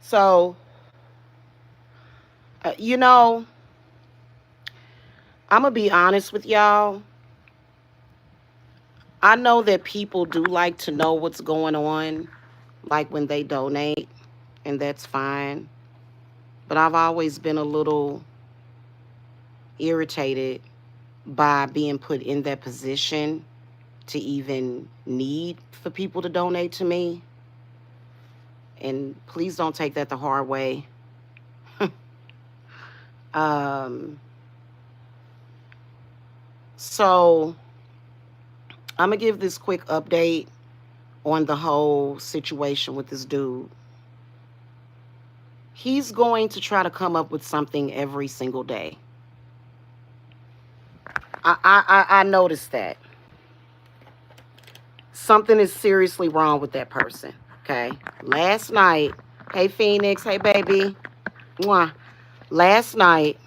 So, you know, I'm going to be honest with y'all. I know that people do like to know what's going on, like when they donate, and that's fine. But I've always been a little irritated by being put in that position to even need for people to donate to me. And please don't take that the hard way. um, so I'm gonna give this quick update on the whole situation with this dude. He's going to try to come up with something every single day. I noticed that something is seriously wrong with that person. Okay, last night, hey Phoenix, hey baby, mwah. Last night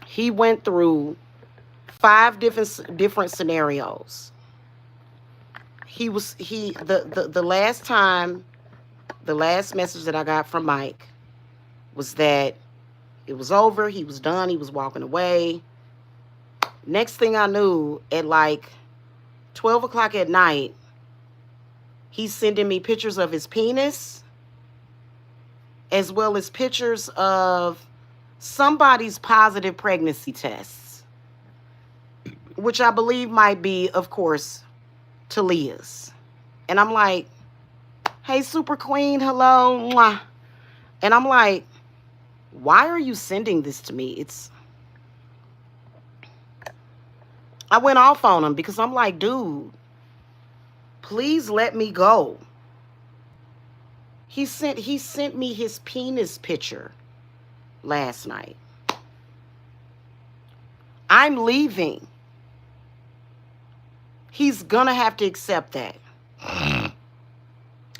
he went through five different scenarios. The last time, the last message that I got from Mike was that it was over, he was done, he was walking away. Next thing I knew, at like 12 o'clock at night, he's sending me pictures of his penis, as well as pictures of somebody's positive pregnancy tests, which I believe might be, of course, Talia's. And I'm like, hey, Super Queen, hello. Mwah. And I'm like, why are you sending this to me? I went off on him because I'm like, dude, please let me go. He sent me his penis picture last night. I'm leaving. He's gonna have to accept that.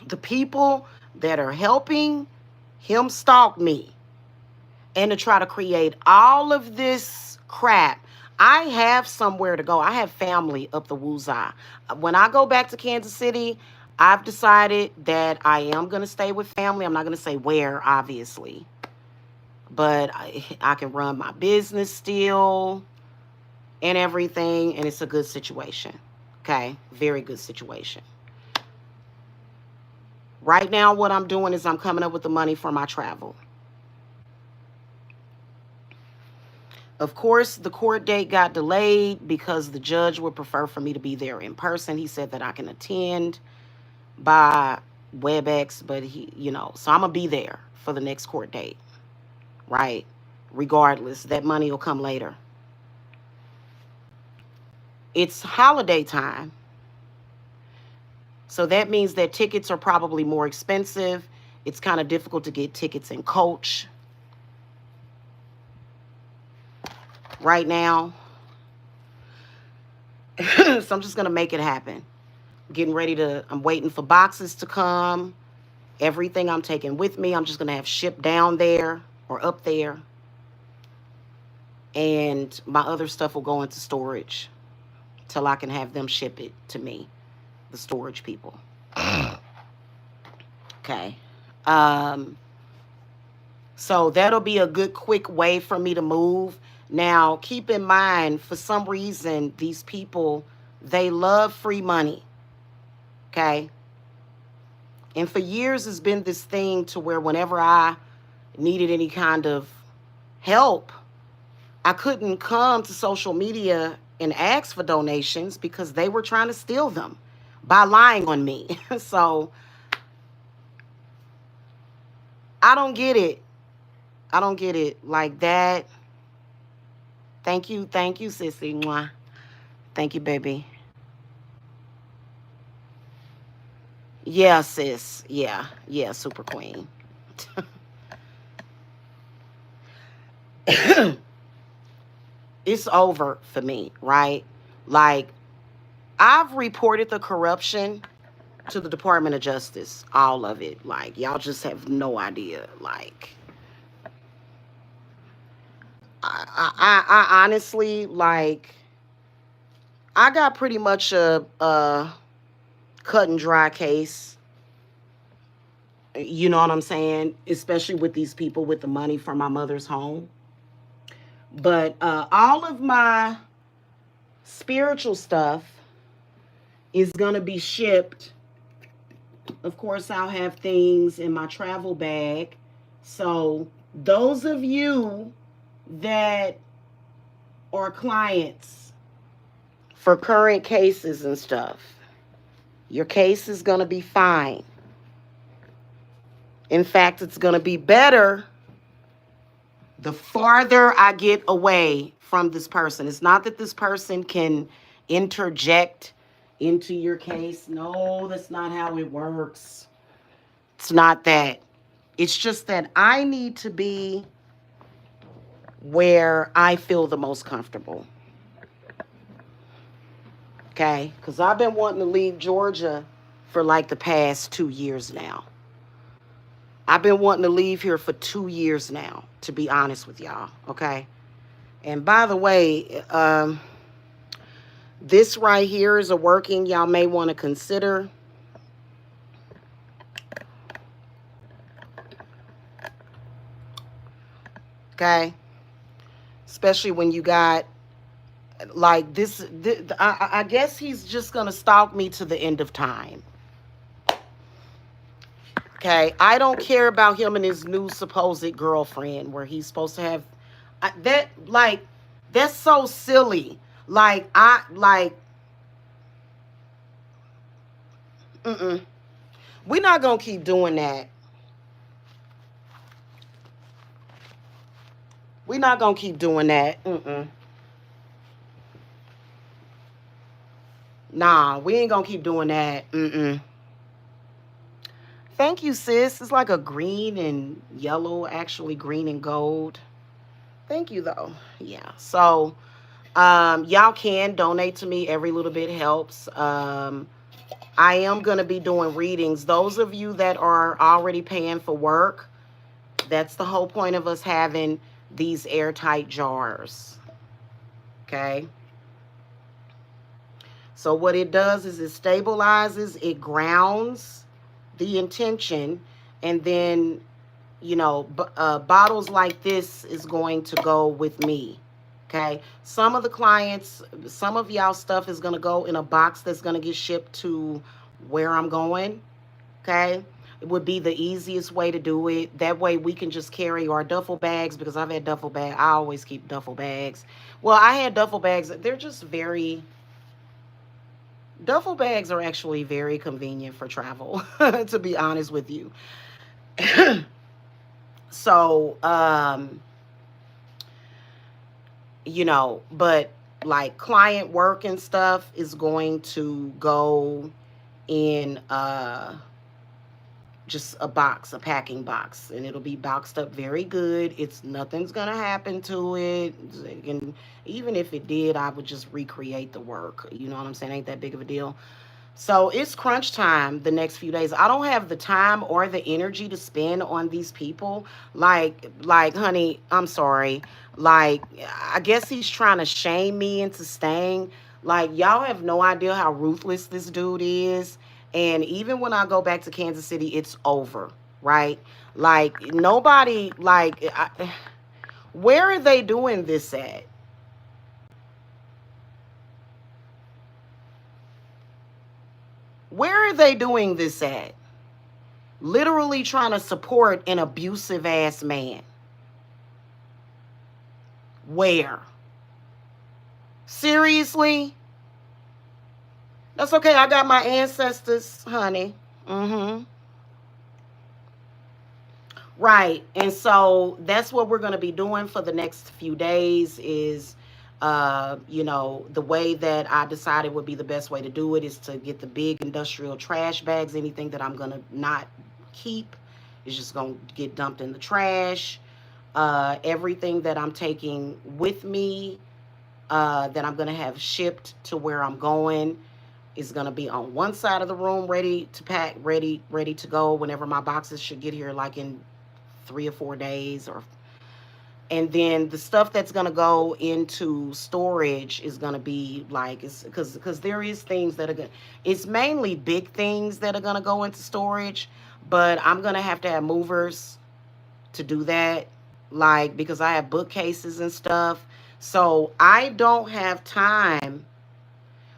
The people that are helping him stalk me and to try to create all of this crap. I have somewhere to go. I have family up the woozah. When I go back to Kansas City, I've decided that I am going to stay with family. I'm not going to say where, obviously. But I can run my business still and everything. And it's a good situation. Okay? Very good situation. Right now, what I'm doing is I'm coming up with the money for my travel. Of course, the court date got delayed because the judge would prefer for me to be there in person. He said that I can attend by WebEx, but so I'm going to be there for the next court date, right? Regardless, that money will come later. It's holiday time. So that means that tickets are probably more expensive. It's kind of difficult to get tickets in coach right now. So I'm just going to make it happen. I'm waiting for boxes to come. Everything I'm taking with me, I'm just going to have shipped down there or up there. And my other stuff will go into storage till I can have them ship it to me, the storage people. Okay. So that'll be a good, quick way for me to move. Now, keep in mind, for some reason, these people, they love free money. Okay? And for years, it's been this thing to where whenever I needed any kind of help, I couldn't come to social media and ask for donations because they were trying to steal them by lying on me. So I don't get it. I don't get it like that. Thank you, sissy. Mwah. Thank you, baby. Yeah, sis. Yeah, super queen. It's over for me, right? Like, I've reported the corruption to the Department of Justice, all of it. Like, y'all just have no idea. Like, I honestly, like, I got pretty much a cut and dry case. You know what I'm saying? Especially with these people with the money from my mother's home. But all of my spiritual stuff is going to be shipped. Of course, I'll have things in my travel bag. So, those of you that are clients for current cases and stuff, your case is going to be fine. In fact, it's going to be better the farther I get away from this person. It's not that this person can interject into your case. No, that's not how it works. It's not that. It's just that I need to be where I feel the most comfortable. Okay? Because I've been wanting to leave Georgia for like the past 2 years now. I've been wanting to leave here for 2 years now, to be honest with y'all. Okay? And by the way, this right here is a working y'all may want to consider. Okay? Especially when you got like this I guess he's just going to stalk me to the end of time. Okay? I don't care about him and his new supposed girlfriend where he's supposed to have that's so silly. We're not going to keep doing that. We're not going to keep doing that. Nah, we ain't going to keep doing that. Thank you, sis. It's like a green and yellow, actually green and gold. Thank you, though. Yeah. So, y'all can donate to me. Every little bit helps. I am going to be doing readings. Those of you that are already paying for work, that's the whole point of us having these airtight jars. Okay? So what it does is it stabilizes, it grounds the intention, and then, you know, bottles like this is going to go with me. Okay, some of the clients, some of y'all stuff is going to go in a box that's going to get shipped to where I'm going. Okay, it would be the easiest way to do it. That way we can just carry our duffel bags, because I've had duffel bags. I always keep duffel bags. Well, I had duffel bags. They're just duffel bags are actually very convenient for travel, to be honest with you. So, you know, but like client work and stuff is going to go in just a box, a packing box, and it'll be boxed up very good. Nothing's gonna happen to it. And even if it did, I would just recreate the work. You know what I'm saying? Ain't that big of a deal. So it's crunch time the next few days. I don't have the time or the energy to spend on these people. Like, honey, I'm sorry. Like, I guess he's trying to shame me into staying. Like, y'all have no idea how ruthless this dude is. And even when I go back to Kansas City, it's over, right? Like, nobody, where are they doing this at? Where are they doing this at? Literally trying to support an abusive ass man. Where? Seriously? That's okay. I got my ancestors, honey. Right. And so that's what we're going to be doing for the next few days is, you know, the way that I decided would be the best way to do it is to get the big industrial trash bags. Anything that I'm going to not keep is just going to get dumped in the trash. Everything that I'm taking with me, that I'm going to have shipped to where I'm going, is going to be on one side of the room, ready to pack, ready to go whenever my boxes should get here, like in 3 or 4 days, or And then the stuff that's going to go into storage is going to be like, it's because there is things that are going, it's mainly big things that are going to go into storage, but I'm going to have movers to do that, like, because I have bookcases and stuff. So I don't have time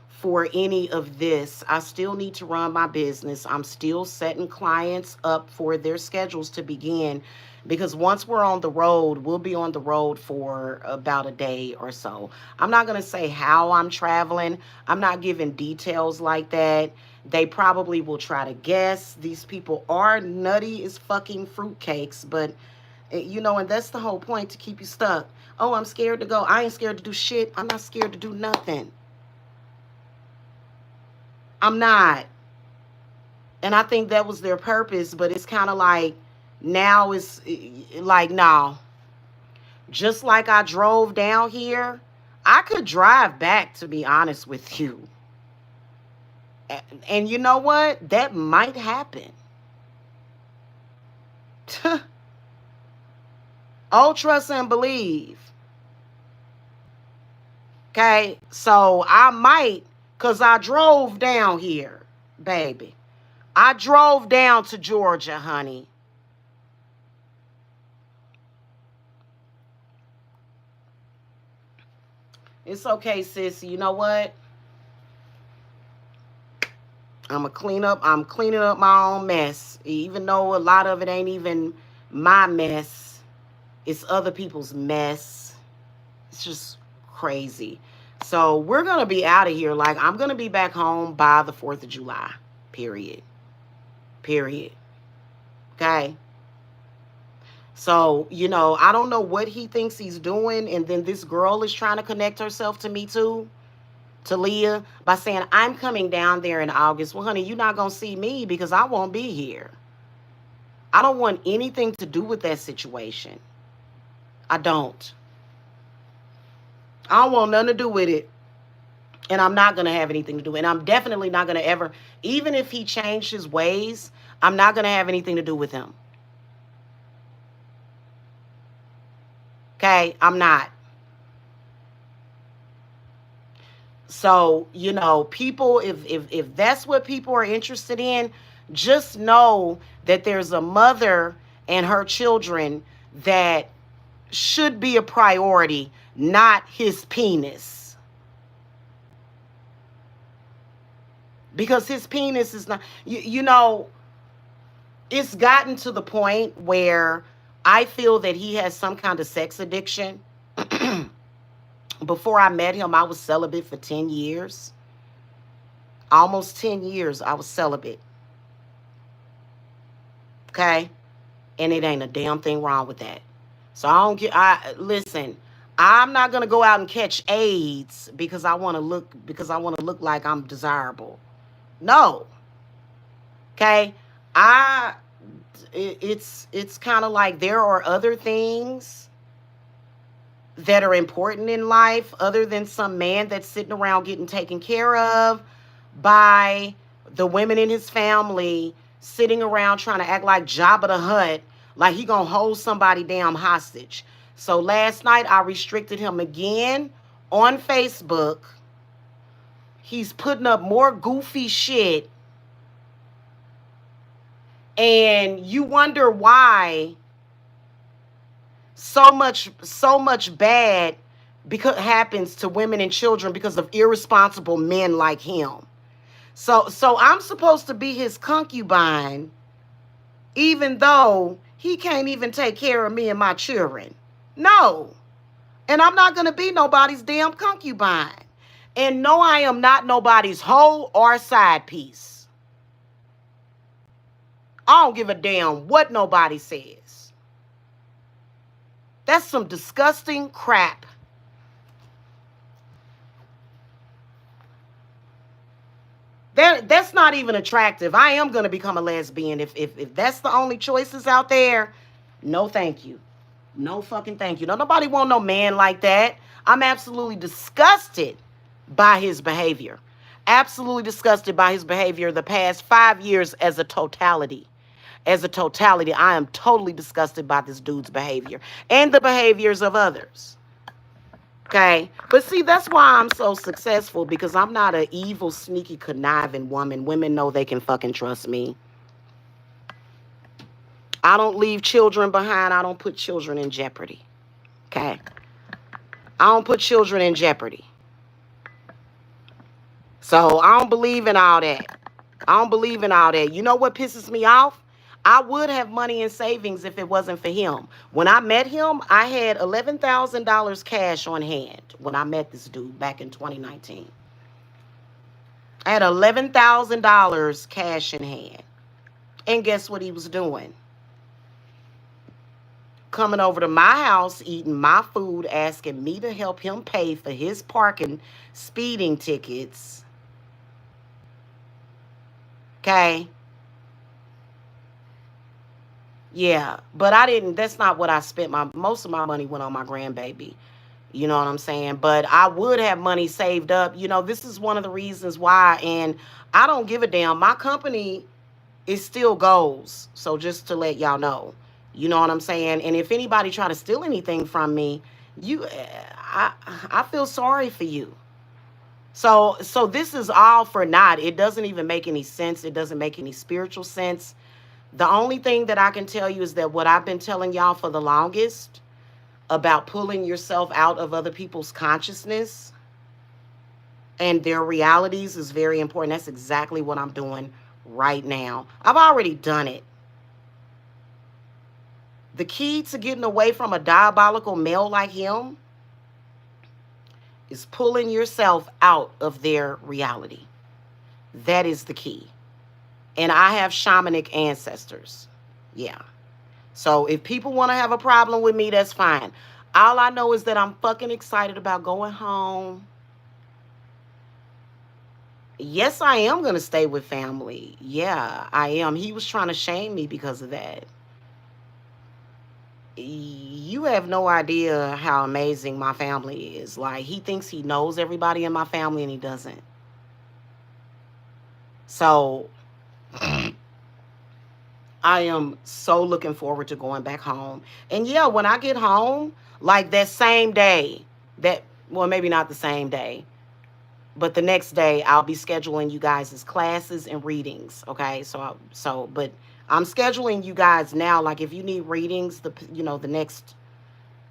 for any of this. I still need to run my business. I'm still setting clients up for their schedules to begin, because once we're on the road, we'll be on the road for about a day or so. I'm not going to say how I'm traveling. I'm not giving details like that. They probably will try to guess. These people are nutty as fucking fruitcakes, but you know, and that's the whole point, to keep you stuck. Oh, I'm scared to go. I ain't scared to do shit. I'm not scared to do nothing. I'm not. And I think that was their purpose, but it's kind of like, now it's like, no. Just like I drove down here, I could drive back, to be honest with you. And you know what? That might happen. Oh, trust and believe. Okay, so I might, because I drove down here, baby. I drove down to Georgia, honey. It's okay, sis. You know what? I'm cleaning up my own mess. Even though a lot of it ain't even my mess. It's other people's mess. It's just crazy. So we're going to be out of here. Like, I'm going to be back home by the 4th of July. Period. Okay? So, you know, I don't know what he thinks he's doing. And then this girl is trying to connect herself to me too, to Leah, by saying, I'm coming down there in August. Well, honey, you're not going to see me because I won't be here. I don't want anything to do with that situation. I don't. I don't want nothing to do with it. And I'm not going to have anything to do. And I'm definitely not going to ever, even if he changed his ways, I'm not going to have anything to do with him. Okay? I'm not. So, you know, people, if that's what people are interested in, just know that there's a mother and her children that should be a priority, not his penis. Because his penis is not, you know, it's gotten to the point where I feel that he has some kind of sex addiction. Before I met him, I was celibate for 10 years. Almost 10 years I was celibate. Okay? And it ain't a damn thing wrong with that. So listen, I'm not going to go out and catch AIDS because I want to look like I'm desirable. No. Okay? It's kind of like there are other things that are important in life other than some man that's sitting around getting taken care of by the women in his family, sitting around trying to act like Jabba the Hutt, like he gonna hold somebody damn hostage. So last night I restricted him again on Facebook. He's putting up more goofy shit. And you wonder why so much bad because happens to women and children because of irresponsible men like him. So I'm supposed to be his concubine, even though he can't even take care of me and my children. No. And I'm not going to be nobody's damn concubine. And no, I am not nobody's hoe or side piece. I don't give a damn what nobody says. That's some disgusting crap. That's not even attractive. I am going to become a lesbian. If that's the only choices out there, no thank you. No fucking thank you. No, nobody want no man like that. I'm absolutely disgusted by his behavior. Absolutely disgusted by his behavior the past 5 years as a totality. as a totality, I am totally disgusted by this dude's behavior and the behaviors of others. Okay. But see, that's why I'm so successful, because I'm not an evil, sneaky, conniving woman. Women know they can fucking trust me. I don't leave children behind. I don't put children in jeopardy. Okay. I don't put children in jeopardy. So I don't believe in all that. I don't believe in all that. You know what pisses me off? I would have money in savings if it wasn't for him. When I met him, I had $11,000 cash on hand when I met this dude back in 2019. I had $11,000 cash in hand. And guess what he was doing? Coming over to my house, eating my food, asking me to help him pay for his parking speeding tickets. Okay? Yeah, but I didn't, that's not what I spent. Most of my money went on my grandbaby. You know what I'm saying? But I would have money saved up. You know, this is one of the reasons why, and I don't give a damn. My company, it still goes. So just to let y'all know, you know what I'm saying? And if anybody try to steal anything from me, I feel sorry for you. So this is all for naught. It doesn't even make any sense. It doesn't make any spiritual sense. The only thing that I can tell you is that what I've been telling y'all for the longest about pulling yourself out of other people's consciousness and their realities is very important. That's exactly what I'm doing right now. I've already done it. The key to getting away from a diabolical male like him is pulling yourself out of their reality. That is the key. And I have shamanic ancestors. Yeah. So if people want to have a problem with me, that's fine. All I know is that I'm fucking excited about going home. Yes, I am going to stay with family. Yeah, I am. He was trying to shame me because of that. You have no idea how amazing my family is. Like, he thinks he knows everybody in my family and he doesn't. So I am so looking forward to going back home. And yeah, when I get home, like that same day, well, maybe not the same day, but the next day, I'll be scheduling you guys' classes and readings. Okay, but I'm scheduling you guys now. Like, if you need readings, the next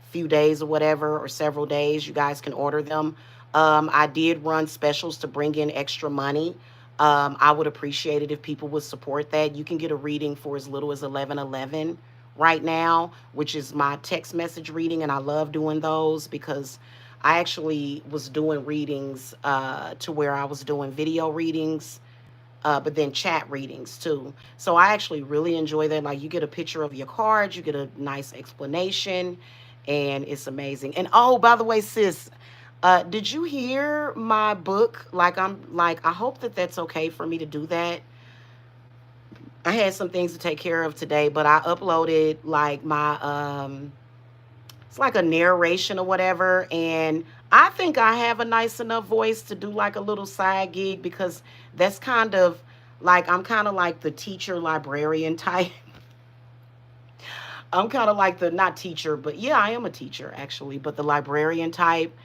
few days or whatever, or several days, you guys can order them. I did run specials to bring in extra money. I would appreciate it if people would support that. You can get a reading for as little as $11.11 right now, which is my text message reading, and I love doing those because I actually was doing readings to where I was doing video readings, but then chat readings too. So I actually really enjoy that. Like, you get a picture of your cards, you get a nice explanation, and it's amazing. And oh, by the way, sis, did you hear my book? I hope that that's okay for me to do that. I had some things to take care of today, but I uploaded like my, it's like a narration or whatever. And I think I have a nice enough voice to do like a little side gig, because that's kind of like, I'm kind of like the teacher librarian type. I'm kind of like the, not teacher, but yeah, I am a teacher actually, but the librarian type.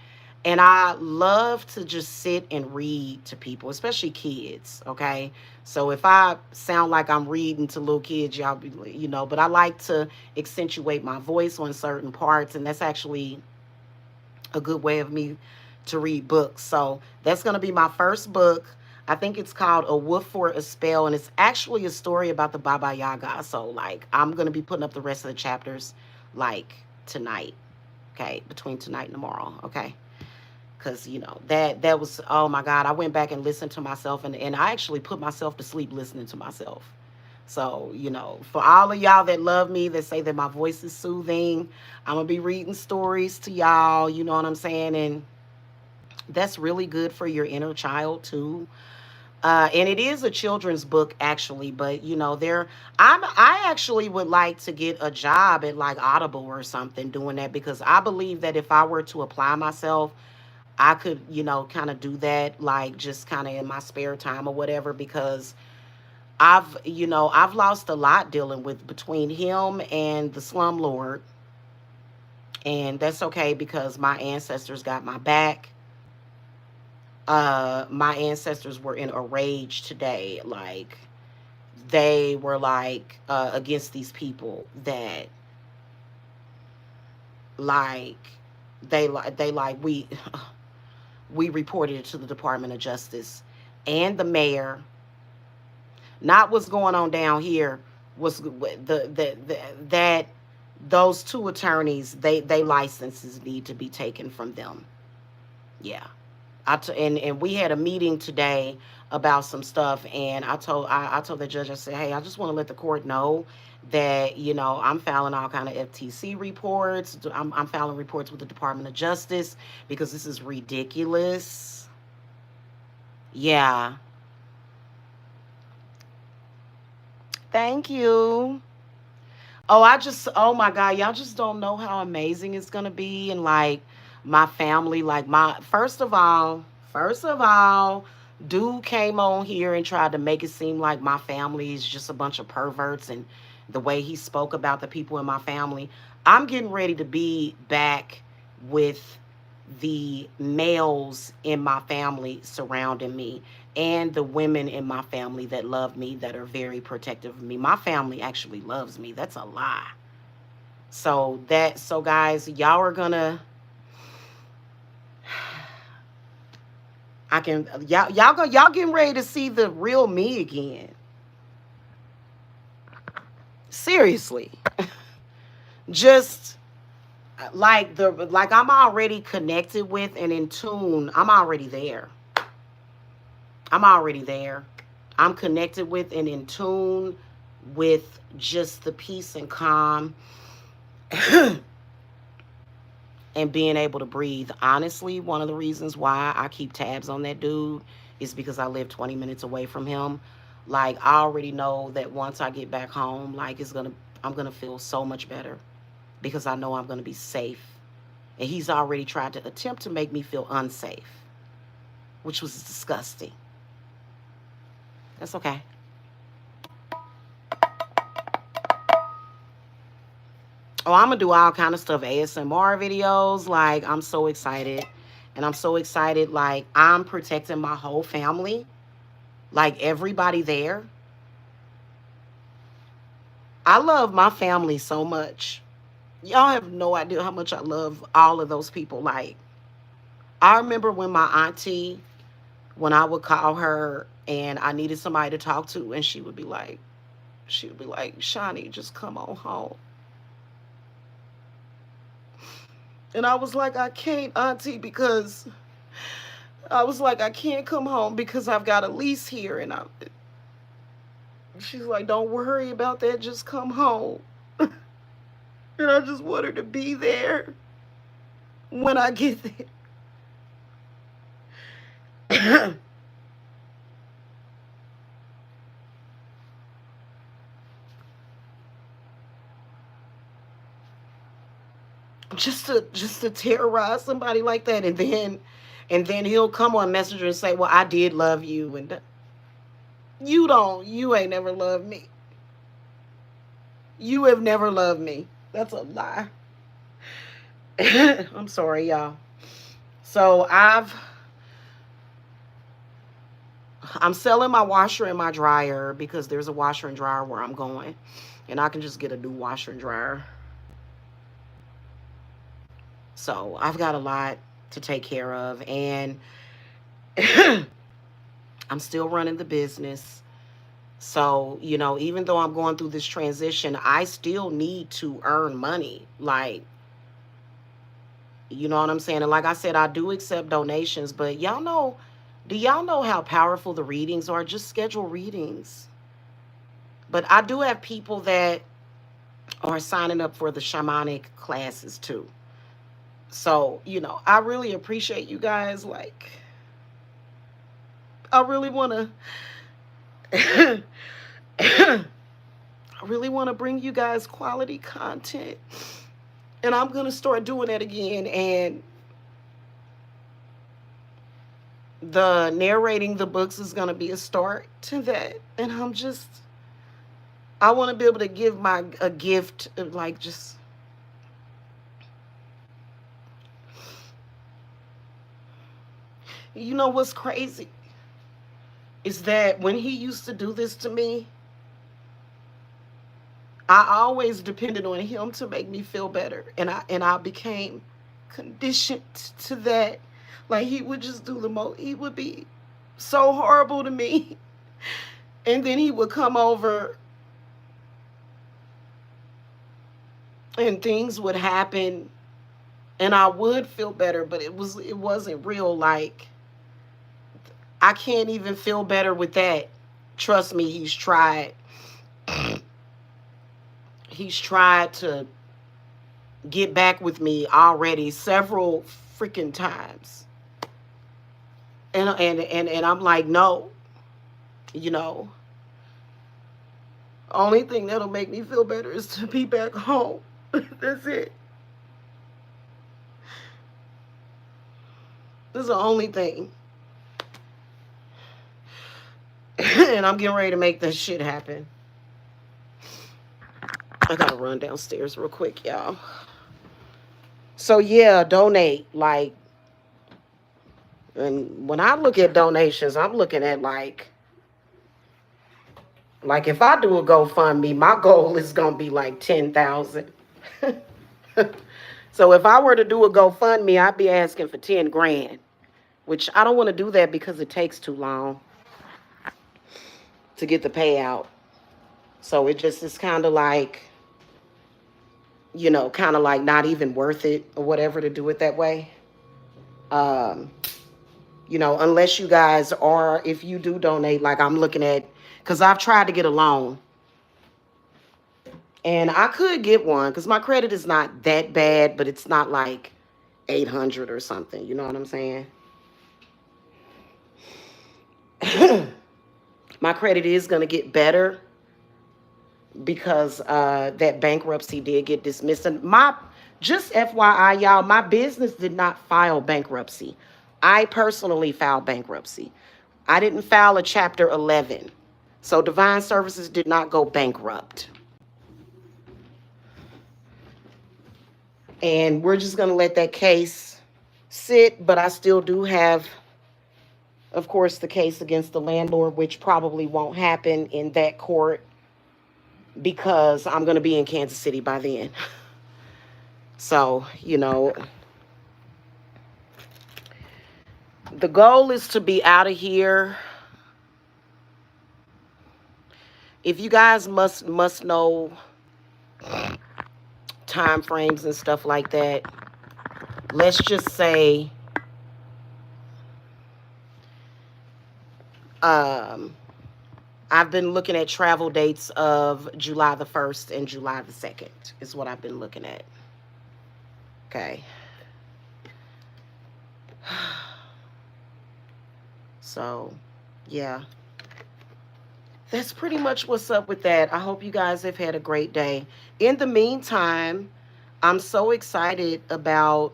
And I love to just sit and read to people, especially kids, okay? So if I sound like I'm reading to little kids, y'all be, but I like to accentuate my voice on certain parts, and that's actually a good way of me to read books. So that's going to be my first book. I think it's called A Wolf for a Spell, and it's actually a story about the Baba Yaga. So, like, I'm going to be putting up the rest of the chapters, like, tonight, okay? Between tonight and tomorrow, okay? Because, that was, oh my God, I went back and listened to myself, and I actually put myself to sleep listening to myself. So, for all of y'all that love me, that say that my voice is soothing, I'm going to be reading stories to y'all, you know what I'm saying? And that's really good for your inner child too. And it is a children's book actually, but I actually would like to get a job at like Audible or something doing that, because I believe that if I were to apply myself, I could, kind of do that, like just kind of in my spare time or whatever, because I've lost a lot dealing with between him and the slumlord, and that's okay because my ancestors got my back. My ancestors were in a rage today. Like, they were like against these people that like they like we reported it to the Department of Justice and the mayor. Not what's going on down here. Was the that those two attorneys, they licenses need to be taken from them. Yeah. And we had a meeting today about some stuff, and I told the judge, I said, hey, I just want to let the court know that I'm filing all kind of FTC reports. I'm filing reports with the Department of Justice because this is ridiculous. Yeah. Thank you. Oh my God, y'all just don't know how amazing it's gonna be. And like my family, like first of all, dude came on here and tried to make it seem like my family is just a bunch of perverts, and the way he spoke about the people in my family. I'm getting ready to be back with the males in my family surrounding me, and the women in my family that love me, that are very protective of me. My family actually loves me. That's a lie. So guys, y'all are gonna I can y'all getting ready to see the real me again. Seriously. Just like I'm already connected with and in tune. I'm already there. I'm already there. I'm connected with and in tune with just the peace and calm and being able to breathe. Honestly, one of the reasons why I keep tabs on that dude is because I live 20 minutes away from him. Like, I already know that once I get back home, like I'm gonna feel so much better because I know I'm gonna be safe. And he's already tried to attempt to make me feel unsafe, which was disgusting. That's okay. Oh, I'm gonna do all kind of stuff, ASMR videos. Like, I'm so excited. And I'm so excited, like, I'm protecting my whole family. Like, everybody there. I love my family so much. Y'all have no idea how much I love all of those people. Like, I remember when my auntie, when I would call her and I needed somebody to talk to, and she would be like, Shawnee, just come on home. And I was like, I can't, auntie, because I was like, I can't come home because I've got a lease here. She's like, don't worry about that, just come home. And I just want her to be there when I get there. just to terrorize somebody like that, and then he'll come on Messenger and say, well, I did love you, and you ain't never loved me. You have never loved me. That's a lie. I'm sorry, y'all. So I'm selling my washer and my dryer because there's a washer and dryer where I'm going, and I can just get a new washer and dryer. So I've got a lot to take care of, and I'm still running the business. So, even though I'm going through this transition, I still need to earn money. Like, you know what I'm saying? And like I said, I do accept donations, but do y'all know how powerful the readings are? Just schedule readings. But I do have people that are signing up for the shamanic classes too. So, I really appreciate you guys. Like, I really want to I really want to bring you guys quality content. And I'm going to start doing that again. And the narrating the books is going to be a start to that. And I want to be able to give a gift of like just, you know what's crazy is that when he used to do this to me, I always depended on him to make me feel better, and I became conditioned to that. Like he would just do the most. He would be so horrible to me, and then he would come over, and things would happen, and I would feel better, but it wasn't real. Like I can't even feel better with that. Trust me, he's tried. He's tried to get back with me already several freaking times. And I'm like, no, you know, only thing that'll make me feel better is to be back home. That's it. This is the only thing. And I'm getting ready to make this shit happen. I gotta run downstairs real quick, y'all. So yeah, donate. Like, and when I look at donations, I'm looking at like if I do a GoFundMe, my goal is gonna be like 10,000. So if I were to do a GoFundMe, I'd be asking for 10 grand, which I don't want to do that because it takes too long to get the payout. So it just is kind of like, you know, kind of like not even worth it or whatever to do it that way. You know, unless you guys are, if you do donate, like I'm looking at, because I've tried to get a loan. And I could get one because my credit is not that bad, but it's not like 800 or something. You know what I'm saying? My credit is going to get better because that bankruptcy did get dismissed. And just FYI, y'all, my business did not file bankruptcy. I personally filed bankruptcy. I didn't file a Chapter 11. So Divine Services did not go bankrupt. And we're just going to let that case sit. But I still do have, of course, the case against the landlord, which probably won't happen in that court because I'm going to be in Kansas City by then. So, you know, the goal is to be out of here. If you guys must know time frames and stuff like that, let's just say I've been looking at travel dates of July the 1st and July the 2nd is what I've been looking at. Okay. So, yeah. That's pretty much what's up with that. I hope you guys have had a great day. In the meantime, I'm so excited about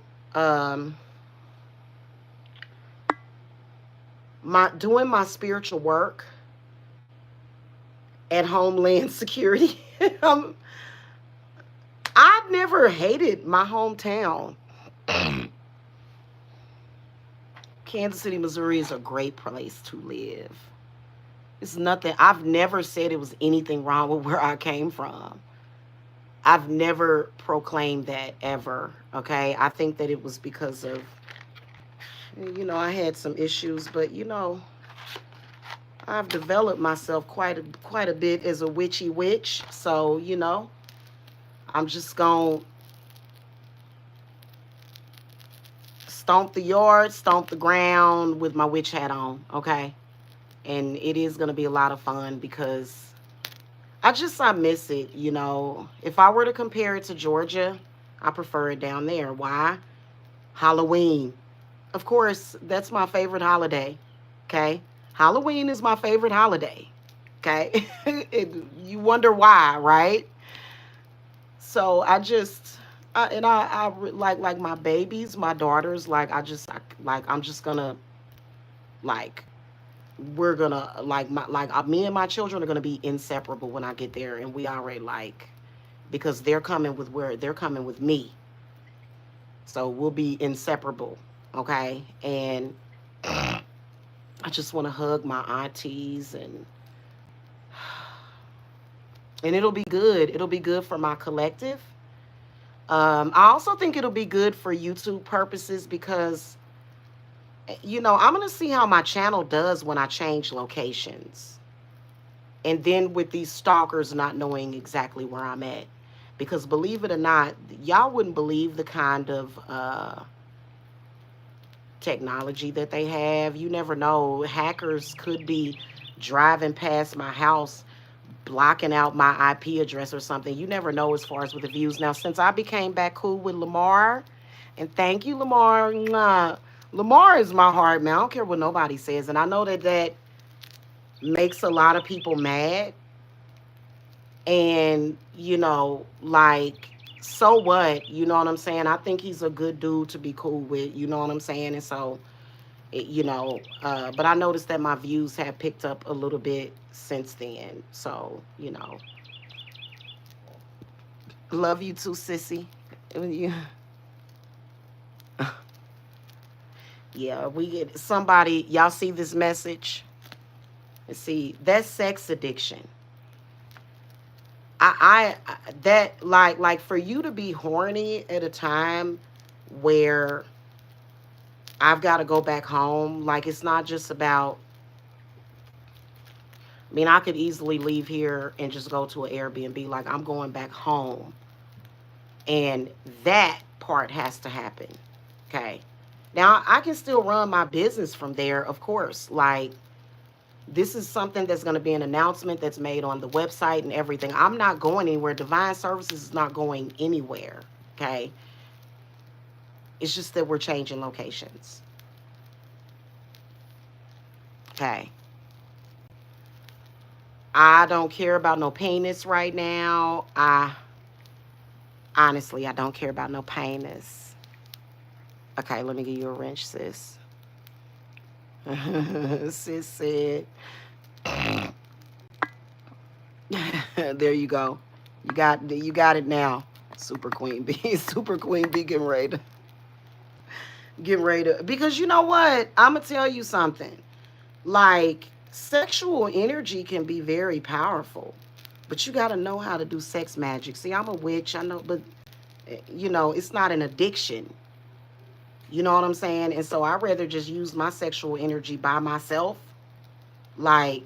doing my spiritual work at Homeland Security. I've never hated my hometown. Kansas City, Missouri is a great place to live. It's nothing. I've never said it was anything wrong with where I came from. I've never proclaimed that ever, okay? I think that it was because of, you know, I had some issues, but, you know, I've developed myself quite a bit as a witchy witch. So, you know, I'm just going to stomp the yard, stomp the ground with my witch hat on, okay? And it is going to be a lot of fun because I miss it, you know. If I were to compare it to Georgia, I prefer it down there. Why? Halloween. Of course, that's my favorite holiday, okay? Halloween is my favorite holiday, okay? You wonder why, right? So I like my babies, my daughters, like I'm just gonna Like, we're gonna me and my children are gonna be inseparable when I get there, and we already like, because they're coming with me, so we'll be inseparable. Okay, and I just want to hug my aunties, and it'll be good. It'll be good for my collective. I also think it'll be good for YouTube purposes because, I'm going to see how my channel does when I change locations. And then with these stalkers not knowing exactly where I'm at. Because believe it or not, y'all wouldn't believe the kind of technology that they have. You never know. Hackers could be driving past my house, blocking out my IP address or something. You never know as far as with the views. Now, since I became back cool with Lamar, and thank you, Lamar. Lamar is my heart, man. I don't care what nobody says. And I know that makes a lot of people mad. And, like, so what? You know what I'm saying? I think he's a good dude to be cool with. You know what I'm saying? And so, but I noticed that my views have picked up a little bit since then. So, love you too, sissy. Yeah, we get somebody, y'all see this message? And see, that's sex addiction. That like for you to be horny at a time where I've got to go back home, like it's not just about, I mean, I could easily leave here and just go to an Airbnb, like I'm going back home. And that part has to happen. Okay. Now, I can still run my business from there, of course. Like, this is something that's going to be an announcement that's made on the website and everything. I'm not going anywhere. Divine Services is not going anywhere. Okay. It's just that we're changing locations. Okay. I don't care about no penis right now. Honestly, I don't care about no penis. Okay, let me give you a wrench, sis. Sis said, there you go. You got it now. Super Queen B. Super Queen B getting ready to, because you know what? I'm gonna tell you something. Like, sexual energy can be very powerful, but you gotta know how to do sex magic. See, I'm a witch, I know, but it's not an addiction. You know what I'm saying? And so I'd rather just use my sexual energy by myself. Like,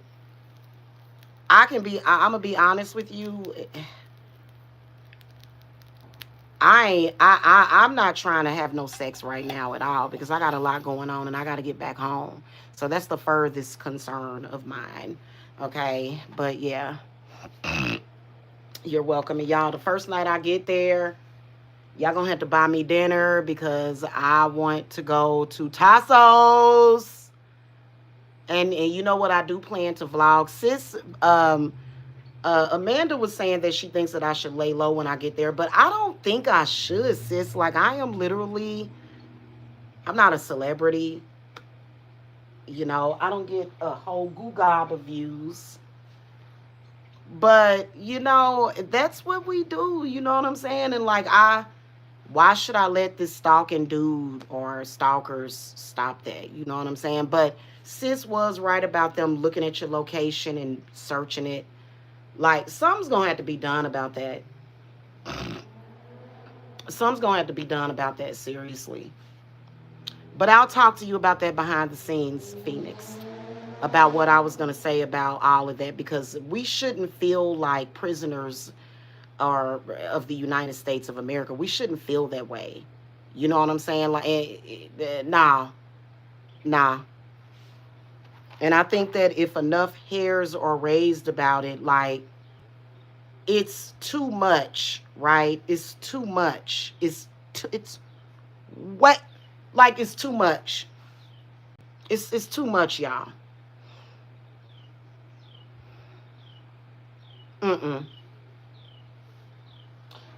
I'm gonna be honest with you. I'm not trying to have no sex right now at all because I got a lot going on and I got to get back home. So that's the furthest concern of mine. Okay. But yeah, you're welcome. And y'all, the first night I get there, y'all gonna have to buy me dinner because I want to go to Tassos. And you know what? I do plan to vlog. Sis, Amanda was saying that she thinks that I should lay low when I get there, but I don't think I should, sis. Like, I'm not a celebrity. I don't get a whole googob of views. But, that's what we do. You know what I'm saying? And like, why should I let this stalking dude or stalkers stop that? You know what I'm saying? But sis was right about them looking at your location and searching it. Like, something's going to have to be done about that. Something's going to have to be done about that, seriously. But I'll talk to you about that behind the scenes, Phoenix, about what I was going to say about all of that, because we shouldn't feel like prisoners are of the United States of America. We shouldn't feel that way. You know what I'm saying? Like, nah. And I think that if enough hairs are raised about it, like, it's too much, right? It's too much. It's what? Like, it's too much. It's too much, y'all.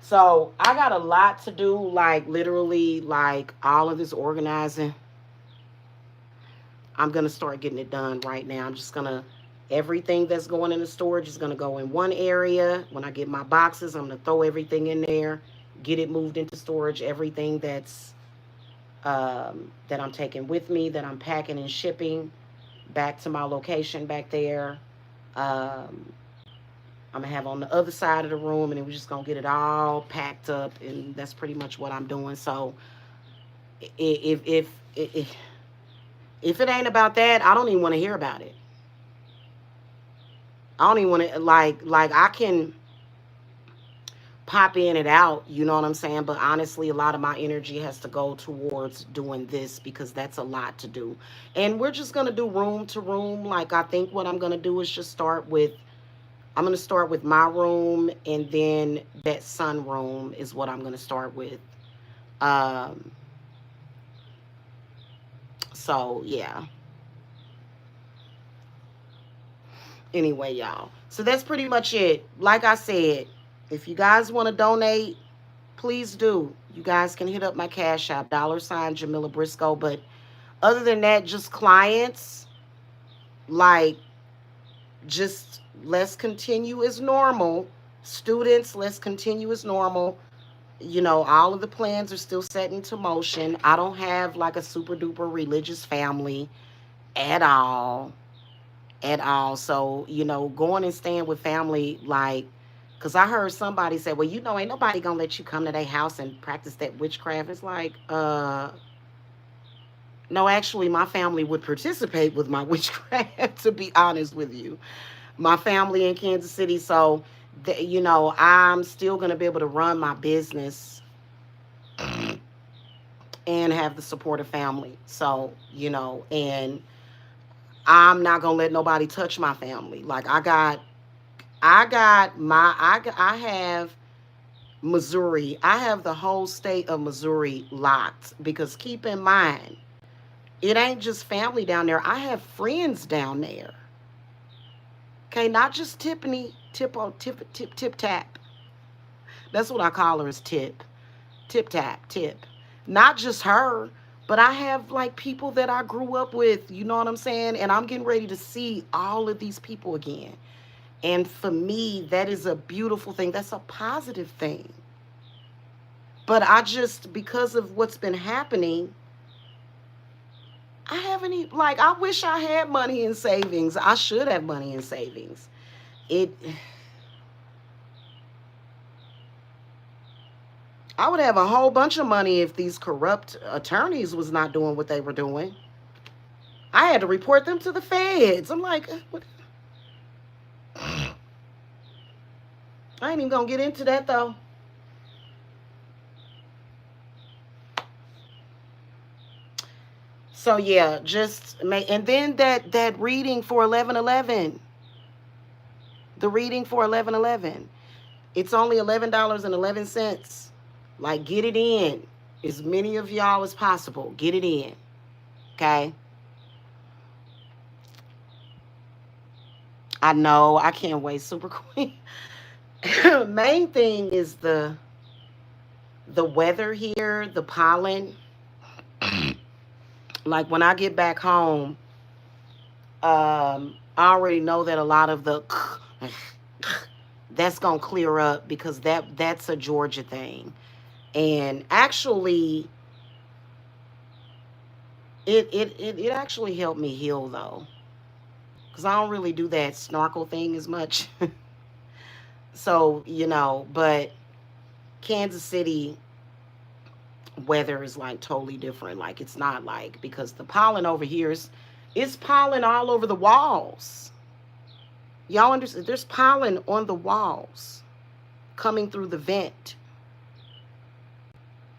So I got a lot to do, like literally, like all of this organizing. I'm going to start getting it done right now. I'm just going to, everything that's going in the storage is going to go in one area. When I get my boxes, I'm going to throw everything in there, get it moved into storage. Everything that I'm taking with me, that I'm packing and shipping back to my location back there. Um, I'm gonna have on the other side of the room, and then we're just gonna get it all packed up, and that's pretty much what I'm doing. So, if if it ain't about that, I don't even want to hear about it. I don't even want to like I can pop in and out, you know what I'm saying? But honestly, a lot of my energy has to go towards doing this because that's a lot to do. And we're just gonna do room to room. Like I think what I'm gonna do is just I'm gonna start with my room, and then that sun room is what I'm gonna start with. Um, so yeah. Anyway, y'all. So that's pretty much it. Like I said, if you guys want to donate, please do. You guys can hit up my Cash App, $ Jamila Briscoe. But other than that, just clients, like, just let's continue as normal. Students, let's continue as normal. You know, all of the plans are still set into motion. I don't have like a super duper religious family at all. At all. So, you know, going and staying with family, like, because I heard somebody say, well, you know, ain't nobody gonna let you come to their house and practice that witchcraft. It's like, no, actually, my family would participate with my witchcraft, to be honest with you. My family in Kansas City. So, you know, I'm still gonna be able to run my business and have the support of family. So, you know, and I'm not gonna let nobody touch my family. Like I have Missouri. I have the whole state of Missouri locked because keep in mind, it ain't just family down there. I have friends down there. Okay, not just Tiffany, tip tap. That's what I call her, is Tip. Tip tap, Tip. Not just her, but I have like people that I grew up with, you know what I'm saying? And I'm getting ready to see all of these people again. And for me, that is a beautiful thing. That's a positive thing. But I just, because of what's been happening, I haven't even, like, I wish I had money in savings. I should have money in savings. It, I would have a whole bunch of money if these corrupt attorneys was not doing what they were doing. I had to report them to the feds. I'm like, what? I ain't even gonna get into that though. So yeah, just make, and then that reading for 1111, the reading for 1111, it's only $11.11. Like, get it in, as many of y'all as possible. Get it in, okay? I know, I can't wait, Super Queen. Main thing is the weather here, the pollen. Like when I get back home, I already know that a lot of the that's gonna clear up because that's a Georgia thing. And actually, it actually helped me heal though, because I don't really do that snorkel thing as much. So you know, but Kansas City weather is like totally different. Like it's not like, because the pollen over here is, it's pollen all over the walls. Y'all understand? There's pollen on the walls coming through the vent.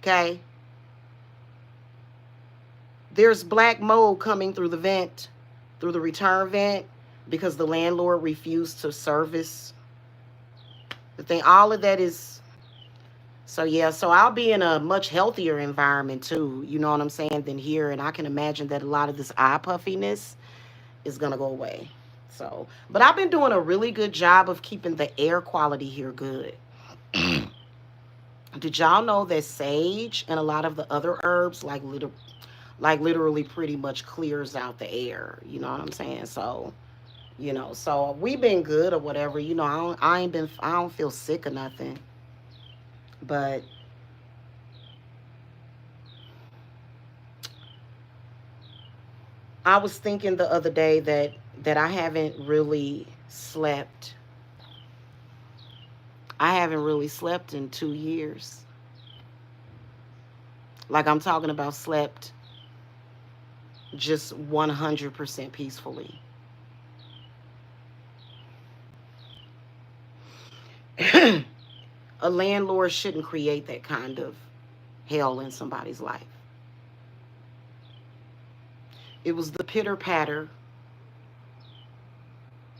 Okay. There's black mold coming through the vent, through the return vent, because the landlord refused to service the thing. All of that is, so yeah, so I'll be in a much healthier environment too, you know what I'm saying, than here. And I can imagine that a lot of this eye puffiness is gonna go away. So, but I've been doing a really good job of keeping the air quality here good. Did y'all know that sage and a lot of the other herbs, like little Like literally pretty much clears out the air. You know what I'm saying? So, you know, so we've been good or whatever. You know, I don't feel sick or nothing. But I was thinking the other day that I haven't really slept. I haven't really slept in 2 years. Like I'm talking about slept just 100% peacefully. A landlord shouldn't create that kind of hell in somebody's life. It was the pitter patter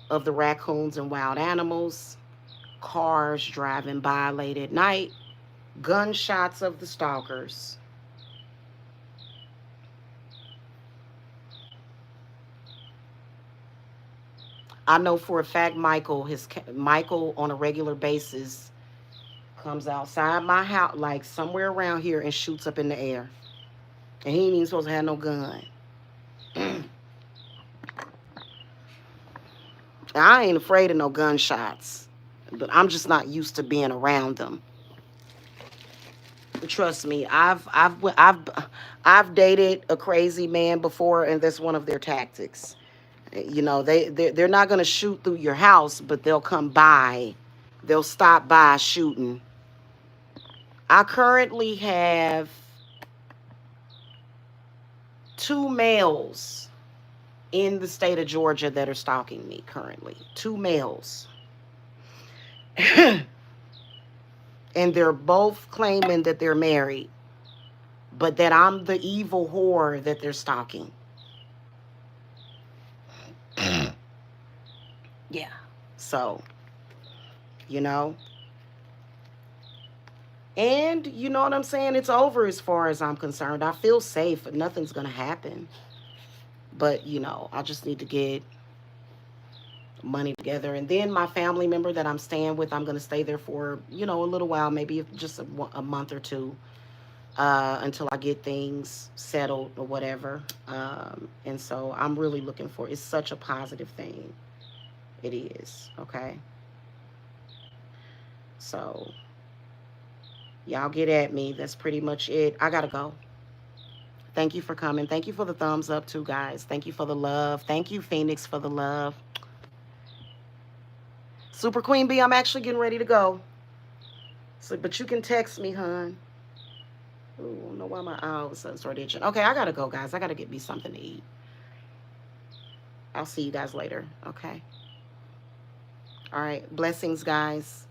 of the raccoons and wild animals, cars driving by late at night, gunshots of the stalkers. I know for a fact Michael on a regular basis comes outside my house, like somewhere around here, and shoots up in the air. And he ain't even supposed to have no gun. I ain't afraid of no gunshots, but I'm just not used to being around them. Trust me, I've dated a crazy man before, and that's one of their tactics. You know, they're not gonna shoot through your house, but they'll come by, they'll stop by shooting. I currently have two males in the state of Georgia that are stalking me currently. Two males. And they're both claiming that they're married, but that I'm the evil whore that they're stalking. Yeah. So, you know, and you know what I'm saying? It's over as far as I'm concerned. I feel safe. Nothing's going to happen. But, you know, I just need to get money together. And then my family member that I'm staying with, I'm going to stay there for, you know, a little while, maybe just a month or two, until I get things settled or whatever. And so I'm really looking for it's such a positive thing. It is. Okay. So y'all get at me. That's pretty much it. I got to go. Thank you for coming. Thank you for the thumbs up, too, guys. Thank you for the love. Thank you, Phoenix, for the love. Super Queen B, I'm actually getting ready to go. So, but you can text me, hon. Ooh, I don't know why my eye all of a sudden started itching. Okay, I gotta go, guys. I gotta get me something to eat. I'll see you guys later. Okay. All right. Blessings, guys.